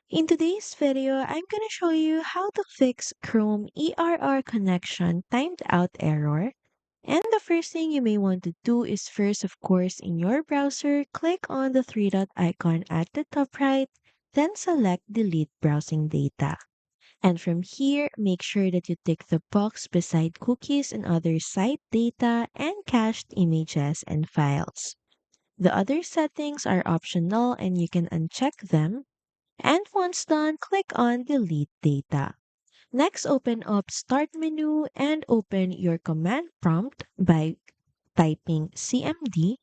In today's video, I'm going to show you how to fix Chrome ERR connection timed out error. And the first thing you may want to do is first, of course, in your browser, click on the three dot icon at the top right, then select delete browsing data. And from here, make sure that you tick the box beside cookies and other site data and cached images and files. The other settings are optional and you can uncheck them, and once done, click on Delete Data. Next, open up Start menu and open your command prompt by typing CMD.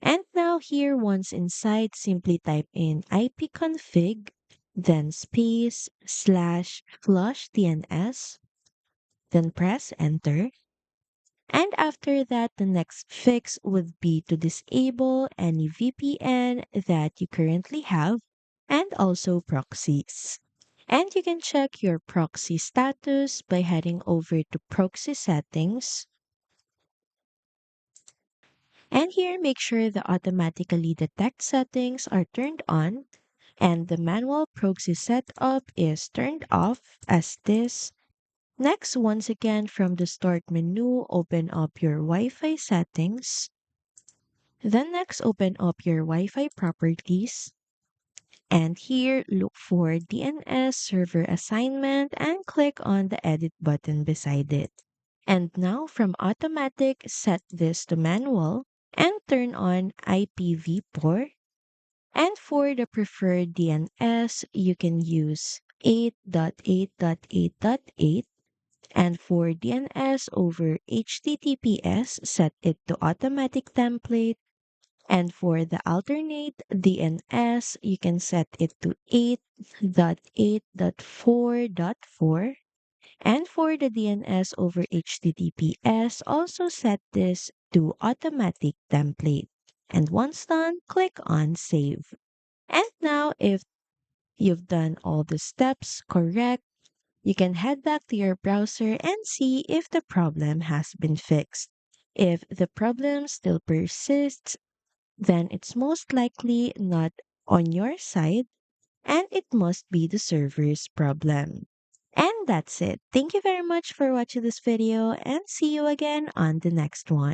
And now here, once inside, simply type in ipconfig, then space slash flush DNS, then press enter. And after that, the next fix would be to disable any VPN that you currently have and also proxies. And you can check your proxy status by heading over to proxy settings. And here, make sure the automatically detect settings are turned on and the manual proxy setup is turned off as this. Next, once again from the Start menu, open up your Wi-Fi settings. Then next, open up your Wi-Fi properties. And here, look for DNS server assignment and click on the edit button beside it. And now from automatic, set this to manual and turn on IPv4. And for the preferred DNS, you can use 8.8.8.8. And for DNS over HTTPS, set it to automatic template. And for the alternate DNS, you can set it to 8.8.4.4. And for the DNS over HTTPS, also set this to automatic template. And once done, click on Save. And now, if you've done all the steps correct, you can head back to your browser and see if the problem has been fixed. If the problem still persists, then it's most likely not on your side and it must be the server's problem. And that's it. Thank you very much for watching this video and see you again on the next one.